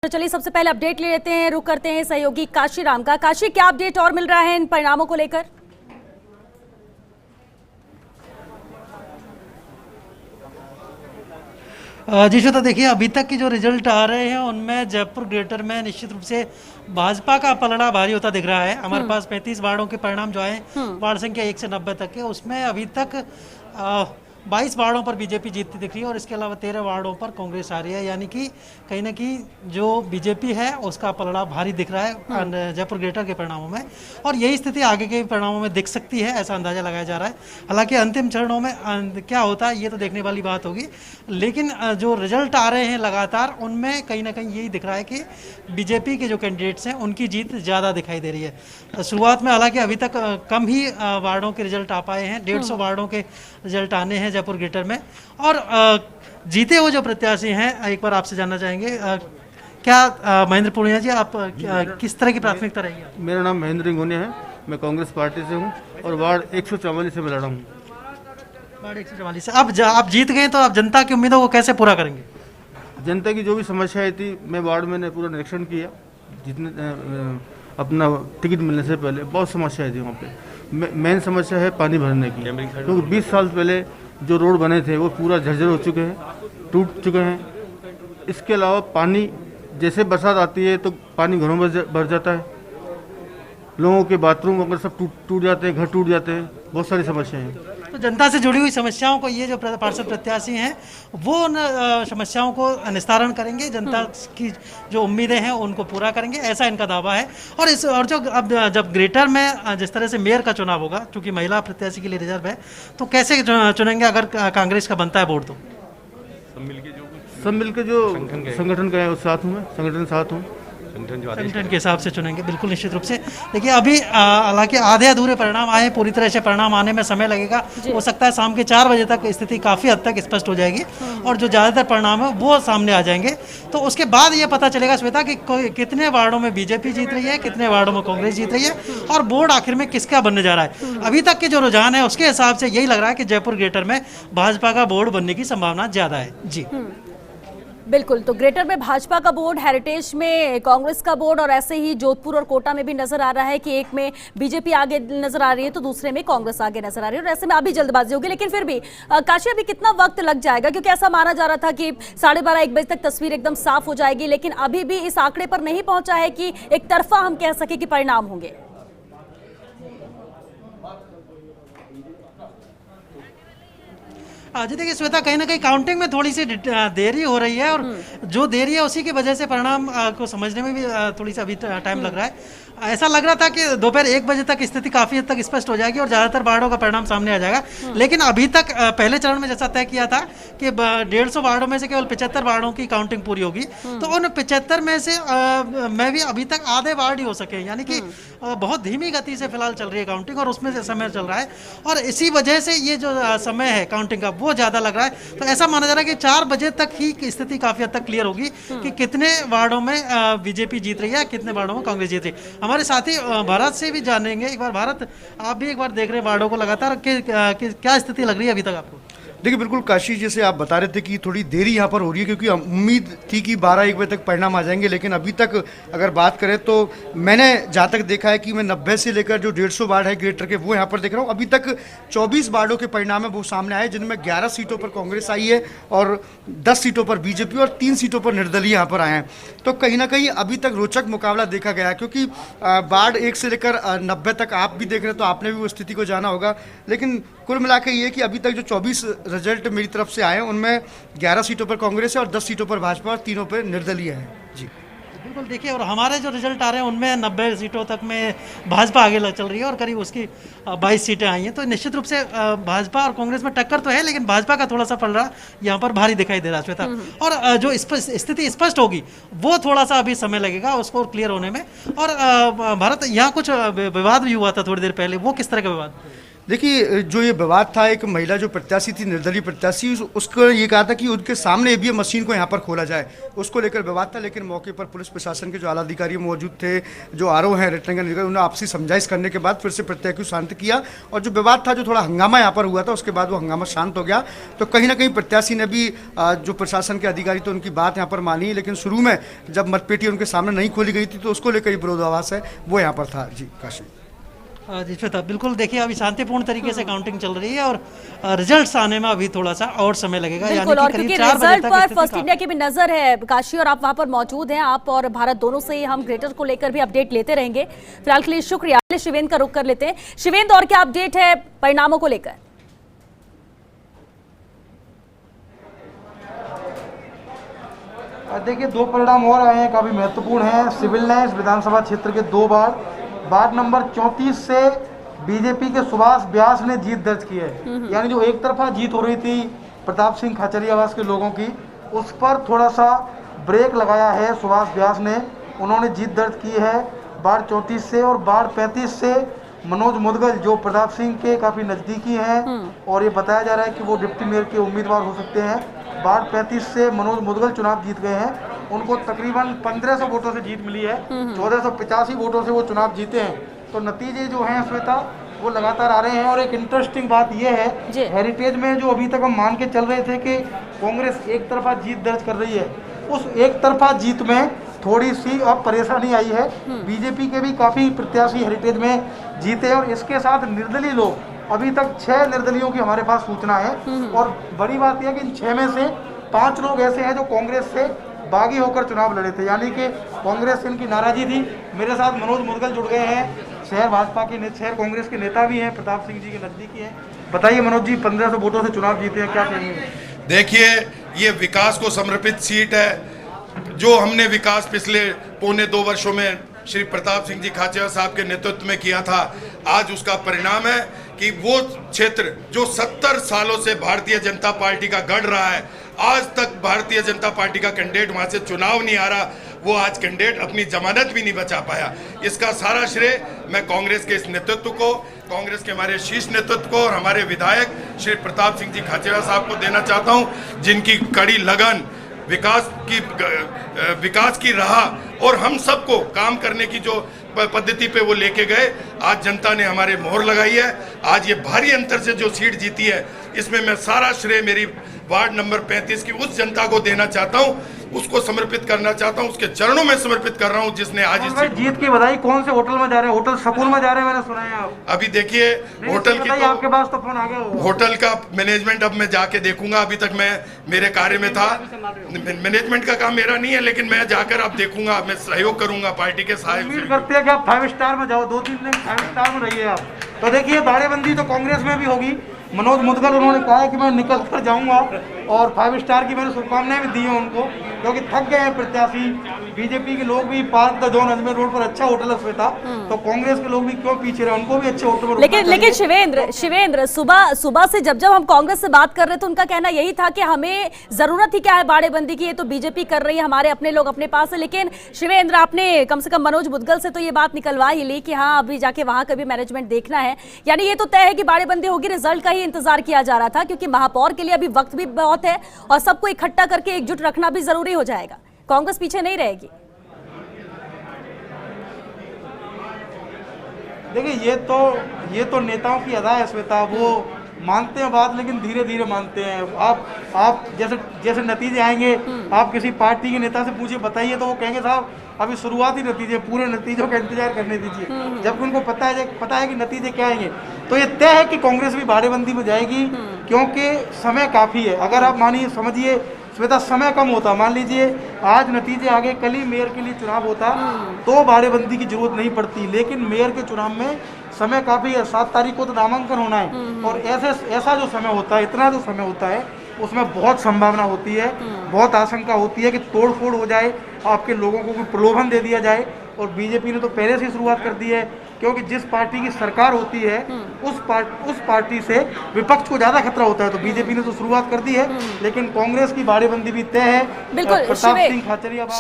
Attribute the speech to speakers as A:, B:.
A: तो चलिए सबसे पहले अपडेट ले लेते हैं, रुक करते हैं सहयोगी काशीराम का। काशी, क्या अपडेट और मिल रहा है इन परिणामों को लेकर?
B: जी श्वेता, देखिए अभी तक के जो रिजल्ट आ रहे हैं उनमें जयपुर ग्रेटर में निश्चित रूप से भाजपा का पलड़ा भारी होता दिख रहा है। हमारे पास 35 वार्डों के परिणाम जो आए, वार्ड संख्या 1 से 90 तक के, उसमें अभी तक 22 वार्डों पर बीजेपी जीतती दिख रही है और इसके अलावा 13 वार्डों पर कांग्रेस आ रही है। यानी कि कहीं ना कहीं जो बीजेपी है उसका पलड़ा भारी दिख रहा है जयपुर ग्रेटर के परिणामों में, और यही स्थिति आगे के परिणामों में दिख सकती है, ऐसा अंदाजा लगाया जा रहा है। हालांकि अंतिम चरणों में क्या होता है ये तो देखने वाली बात होगी, लेकिन जो रिजल्ट आ रहे हैं लगातार उनमें कहीं ना कहीं यही दिख रहा है कि बीजेपी के जो कैंडिडेट्स हैं उनकी जीत ज़्यादा दिखाई दे रही है। शुरुआत में हालांकि अभी तक कम ही वार्डों के रिजल्ट आ पाए हैं, 150 वार्डों के रिजल्ट आने हैं जयपुर ग्रेटर में, और जीते हुए जो प्रत्याशी हैं एक बार आपसे जानना चाहेंगे, क्या महेंद्र पूर्णिया जी आप किस तरह की प्राथमिकता रहेगी?
C: मेरा नाम महेंद्र रिंगोनिया है, मैं कांग्रेस पार्टी से हूँ और वार्ड 144 से मैं लड़ा हूँ।
B: वार्ड 144 से आप जीत गए तो आप जनता की उम्मीदों को कैसे पूरा करेंगे?
C: जनता की जो भी समस्याएं थी मैं वार्ड में पूरा निरीक्षण किया, जितने अपना टिकट मिलने से पहले बहुत समस्याएं थी वहाँ पे। मेन समस्या है पानी भरने की, क्योंकि 20 साल पहले जो रोड बने थे वो पूरा झरझर हो चुके हैं, टूट चुके हैं। इसके अलावा पानी, जैसे बरसात आती है तो पानी घरों में भर जाता है, लोगों के बाथरूम वगैरह सब टूट जाते हैं, घर टूट जाते हैं, बहुत सारी समस्याएं हैं।
B: तो जनता से जुड़ी हुई समस्याओं को ये जो पार्षद प्रत्याशी हैं वो उन समस्याओं को निस्तारण करेंगे, जनता की जो उम्मीदें हैं उनको पूरा करेंगे, ऐसा इनका दावा है। और जो अब जब ग्रेटर में जिस तरह से मेयर का चुनाव होगा, क्योंकि महिला प्रत्याशी के लिए रिजर्व है, तो कैसे चुनेंगे अगर कांग्रेस का बनता है बोर्ड? तो
C: सब मिलकर जो संगठन का है उस साथ हूँ मैं, संगठन साथ हूँ,
B: संगठन के हिसाब से चुनेंगे। बिल्कुल, निश्चित रूप से। देखिए अभी हालांकि आधे अधूरे परिणाम आए, पूरी तरह से परिणाम आने में समय लगेगा। हो सकता है शाम के 4 बजे तक स्थिति काफ़ी हद तक स्पष्ट हो जाएगी और जो ज़्यादातर परिणाम है वो सामने आ जाएंगे। तो उसके बाद ये पता चलेगा श्वेता कि कितने वार्डों में बीजेपी जीत रही है, कितने वार्डों में कांग्रेस जीत रही है, और बोर्ड आखिर में किसका बनने जा रहा है। अभी तक के जो रुझान है उसके हिसाब से यही लग रहा है कि जयपुर ग्रेटर में भाजपा का बोर्ड बनने की संभावना ज़्यादा है। जी
A: बिल्कुल, तो ग्रेटर में भाजपा का बोर्ड, हेरिटेज में कांग्रेस का बोर्ड, और ऐसे ही जोधपुर और कोटा में भी नजर आ रहा है कि एक में बीजेपी आगे नजर आ रही है तो दूसरे में कांग्रेस आगे नजर आ रही है, और ऐसे में अभी जल्दबाजी होगी। लेकिन फिर भी काशी, अभी कितना वक्त लग जाएगा? क्योंकि ऐसा माना जा रहा था कि 12:30-1 बजे तक तस्वीर एकदम साफ हो जाएगी, लेकिन अभी भी इस आंकड़े पर नहीं पहुंचा है कि एक तरफा हम कह सके कि परिणाम होंगे।
B: जी देखिए श्वेता, कहीं ना कहीं काउंटिंग में थोड़ी सी देरी हो रही है, और जो देरी है उसी की वजह से परिणाम को समझने में भी थोड़ी सी अभी टाइम लग रहा है। ऐसा लग रहा था कि दोपहर 1 बजे तक स्थिति काफ़ी हद तक स्पष्ट हो जाएगी और ज़्यादातर वार्डों का परिणाम सामने आ जाएगा। लेकिन अभी तक पहले चरण में जैसा तय किया था कि 150 वार्डों में से केवल 75 वार्डों की काउंटिंग पूरी होगी, तो उन 75 में से मैं भी अभी तक आधे वार्ड ही हो सके, यानी कि बहुत धीमी गति से फिलहाल चल रही है काउंटिंग, और उसमें से समय चल रहा है, और इसी वजह से ये जो समय है काउंटिंग का वो ज़्यादा लग रहा है। तो ऐसा माना जा रहा है कि 4 बजे तक ही स्थिति काफ़ी हद तक क्लियर होगी कि कितने वार्डों में बीजेपी जीत रही है, कितने वार्डों में कांग्रेस जीत रही है। हमारे साथी भारत से भी जानेंगे एक बार। भारत, आप भी एक बार देख रहे हैं वार्डों को लगातार, क्या स्थिति लग रही है अभी तक आपको?
D: देखिए बिल्कुल काशी, जैसे आप बता रहे थे कि थोड़ी देरी यहाँ पर हो रही है, क्योंकि उम्मीद थी कि 12-1 बजे तक परिणाम आ जाएंगे, लेकिन अभी तक अगर बात करें तो मैंने जहाँ तक देखा है कि मैं 90 से लेकर जो 150 वार्ड है ग्रेटर के वो यहाँ पर देख रहा हूँ। अभी तक 24 वार्डों के परिणाम है वो सामने आए, जिनमें 11 सीटों पर कांग्रेस आई है और 10 सीटों पर बीजेपी और 3 सीटों पर निर्दलीय यहाँ पर आए हैं। तो कहीं ना कहीं अभी तक रोचक मुकाबला देखा गया है, क्योंकि वार्ड 1 से लेकर 90 तक आप भी देख रहे हैं तो आपने भी वो स्थिति को जाना होगा। लेकिन कुल मिला के ये कि अभी तक जो 24 रिजल्ट मेरी तरफ से आए हैं उनमें 11 सीटों पर कांग्रेस है और 10 सीटों पर भाजपा और 3 पर निर्दलीय है। जी
B: बिल्कुल, देखिए, और हमारे जो रिजल्ट आ रहे हैं उनमें 90 सीटों तक में भाजपा आगे चल रही है और करीब उसकी 22 सीटें आई हैं। तो निश्चित रूप से भाजपा और कांग्रेस में टक्कर तो है, लेकिन भाजपा का थोड़ा सा पलड़ा यहाँ पर भारी दिखाई दे रहा है श्वेता। और जो स्थिति स्पष्ट होगी वो थोड़ा सा अभी समय लगेगा उसको क्लियर होने में। और भारत, यहाँ कुछ विवाद भी हुआ था थोड़ी देर पहले, वो किस तरह का विवाद?
D: देखिए, जो ये विवाद था, एक महिला जो प्रत्याशी थी, निर्दलीय प्रत्याशी, उसको ये कहा था कि उनके सामने ईवीएम मशीन को यहाँ पर खोला जाए, उसको लेकर विवाद था। लेकिन मौके पर पुलिस प्रशासन के जो आला अधिकारी मौजूद थे, जो आरओ हैं, रिटर्निंग अधिकारी, उन्होंने आपसी समझाइश करने के बाद फिर से प्रत्यय को शांत किया और जो विवाद था, जो थोड़ा हंगामा यहाँ पर हुआ था, उसके बाद वो हंगामा शांत हो गया। तो कहीं ना कहीं प्रत्याशी ने भी जो प्रशासन के अधिकारी थे उनकी बात यहाँ पर मानी, लेकिन शुरू में जब मतपेटी उनके सामने नहीं खोली गई थी तो उसको लेकर विरोधाभास है वो यहाँ पर था। जी काशी।
B: जी श्वेता, बिल्कुल देखिए अभी शांतिपूर्ण तरीके से काउंटिंग चल रही है और रिजल्ट्स आने में अभी थोड़ा सा और समय लगेगा।
A: बिल्कुल, और क्योंकि रिजल्ट पर फर्स्ट इंडिया की भी नजर है काशी, और आप वहां पर मौजूद हैं, आप और भारत दोनों से हम ग्रेटर को लेकर भी अपडेट लेते रहेंगे। फिलहाल के लिए शुक्रिया। शिवेंद्र का रुख कर लेते हैं। शिवेंद्र, और क्या अपडेट है परिणामों को लेकर?
E: देखिए, दो परिणाम और आए हैं, काफी महत्वपूर्ण हैं। सिविल लाइंस विधानसभा क्षेत्र के 2 वार्ड नंबर 34 से बीजेपी के सुभाष व्यास ने जीत दर्ज की है। यानी जो एक तरफा जीत हो रही थी प्रताप सिंह खाचरियावास के लोगों की, उस पर थोड़ा सा ब्रेक लगाया है सुभाष व्यास ने। उन्होंने जीत दर्ज की है वार्ड 34 से, और वार्ड 35 से मनोज मुदगल जो प्रताप सिंह के काफ़ी नज़दीकी हैं और ये बताया जा रहा है कि वो डिप्टी मेयर के उम्मीदवार हो सकते हैं। वार्ड 35 से मनोज मुदगल चुनाव जीत गए हैं, उनको तकरीबन 1500 वोटों से जीत मिली है। 1485 वोटों से वो चुनाव जीते हैं। तो नतीजे जो हैं श्वेता, वो लगातार आ रहे हैं। और एक इंटरेस्टिंग बात यह है, हेरिटेज में जो अभी तक हम मान के चल रहे थे कि कांग्रेस एक तरफा जीत दर्ज कर रही है, उस एक तरफा जीत में थोड़ी सी अब परेशानी आई है। बीजेपी के भी काफ़ी प्रत्याशी हेरिटेज में जीते, और इसके साथ निर्दलीय लोग, अभी तक 6 निर्दलीयों की हमारे पास सूचना है। और बड़ी बात यह है कि इन 6 में से 5 लोग ऐसे हैं जो कांग्रेस से बागी होकर चुनाव लड़े थे, यानी कि कांग्रेस से इनकी नाराजगी थी। मेरे साथ मनोज मुदगल जुड़ गए हैं, शहर भाजपा के शहर कांग्रेस के नेता भी हैं, प्रताप सिंह जी के नजदीकी हैं। बताइए मनोज जी, 1500 वोटों से चुनाव जीते हैं, क्या कहेंगे?
F: देखिए, ये विकास को समर्पित सीट है। जो हमने विकास पिछले पौने 2 वर्षों में श्री प्रताप सिंह जी खाचरियावास साहब के नेतृत्व में किया था, आज उसका परिणाम है कि वो क्षेत्र जो 70 सालों से भारतीय जनता पार्टी का गढ़ रहा है, आज तक भारतीय जनता पार्टी का कैंडिडेट वहां से चुनाव नहीं आ रहा, वो आज कैंडिडेट अपनी जमानत भी नहीं बचा पाया। इसका सारा श्रेय मैं कांग्रेस के इस नेतृत्व को, कांग्रेस के हमारे शीर्ष नेतृत्व को और हमारे विधायक श्री प्रताप सिंह जी खाचरियावास साहब को देना चाहता हूं, जिनकी कड़ी लगन विकास की राह और हम सबको काम करने की जो पद्धति पे वो लेके गए, आज जनता ने हमारे मोहर लगाई है। आज ये भारी अंतर से जो सीट जीती है, इसमें मैं सारा श्रेय मेरी वार्ड नंबर 35 की उस जनता को देना चाहता हूं, उसको समर्पित करना चाहता हूं, उसके चरणों में समर्पित कर रहा हूं जिसने आज इस
E: जीत की बधाई। कौन से होटल में जा रहे हैं? होटल सकून में जा रहे हैं, मैंने सुना है आप।
F: अभी देखिए, होटल की
E: आपके पास तो फोन आ गया होगा।
F: होटल का मैनेजमेंट अब मैं जाके देखूंगा। अभी तक मैं मेरे कार्य में था, मैनेजमेंट का काम मेरा नहीं है, लेकिन मैं जाकर अब देखूंगा, मैं सहयोग करूंगा पार्टी के साथ।
E: उम्मीद करते हैं कि आप 5 स्टार में जाओ, 2-3 दिन 5 स्टार में रहिए आप। तो देखिए, बाड़ेबंदी तो कांग्रेस में भी होगी। मनोज मुदगल उन्होंने कहा है कि मैं निकल कर जाऊंगा, और 5 स्टार की मैंने शुभकामनाएं भी दी हैं उनको, क्योंकि थक गए हैं प्रत्याशी। बीजेपी के लोग भी park the John Ajmer road पर अच्छा होटल है श्वेता, तो कांग्रेस के लोग भी क्यों पीछे रहे, उनको भी अच्छे होटल पर।
A: लेकिन शिवेंद्र सुबह से जब हम कांग्रेस से बात कर रहे थे, उनका कहना यही था कि हमें जरूरत ही क्या है बाड़ेबंदी की, ये तो बीजेपी कर रही है, हमारे अपने लोग अपने पास है। लेकिन शिवेंद्र, आपने कम से कम मनोज मुदगल से तो ये बात निकलवा ही ली कि हाँ, अभी जाके वहां का भी मैनेजमेंट देखना है। यानी ये तो तय है कि बाड़ेबंदी होगी, रिजल्ट का ही इंतजार किया जा रहा था, क्योंकि महापौर के लिए अभी वक्त भी बहुत है और सबको इकट्ठा करके एकजुट रखना भी जरूरी हो जाएगा। कांग्रेस पीछे नहीं रहेगी।
E: देखिए, ये तो नेताओं की अदा है श्वेता, वो मानते हैं बात, लेकिन धीरे धीरे मानते हैं। आप जैसे नतीजे आएंगे, आप किसी पार्टी के नेता से पूछिए, बताइए, तो वो कहेंगे साहब अभी शुरुआती नतीजे, पूरे नतीजों का इंतजार करने दीजिए। जबकि उनको पता है कि नतीजे क्या आएंगे। तो ये तय है कि कांग्रेस भी बाड़ेबंदी में जाएगी, क्योंकि समय काफ़ी है। अगर आप मानिए, समझिए श्वेता, समय कम होता, मान लीजिए आज नतीजे आगे, कल ही मेयर के लिए चुनाव होता, तो बाड़ेबंदी की जरूरत नहीं पड़ती। लेकिन मेयर के चुनाव में समय काफ़ी है, 7 तारीख को तो नामांकन होना है, और ऐसा जो समय होता है, इतना जो समय होता है, उसमें बहुत संभावना होती है, बहुत आशंका होती है कि तोड़फोड़ हो जाए, आपके लोगों को कोई प्रलोभन दे दिया जाए। और बीजेपी ने तो पहले से ही शुरुआत कर दी है, क्योंकि जिस पार्टी की सरकार होती है उस पार्टी से विपक्ष को ज्यादा खतरा होता है। तो बीजेपी ने तो शुरुआत कर दी है, लेकिन कांग्रेस की बाड़ेबंदी भी तय है।
A: बिल्कुल,
E: प्रताप सिंह खाचरियावास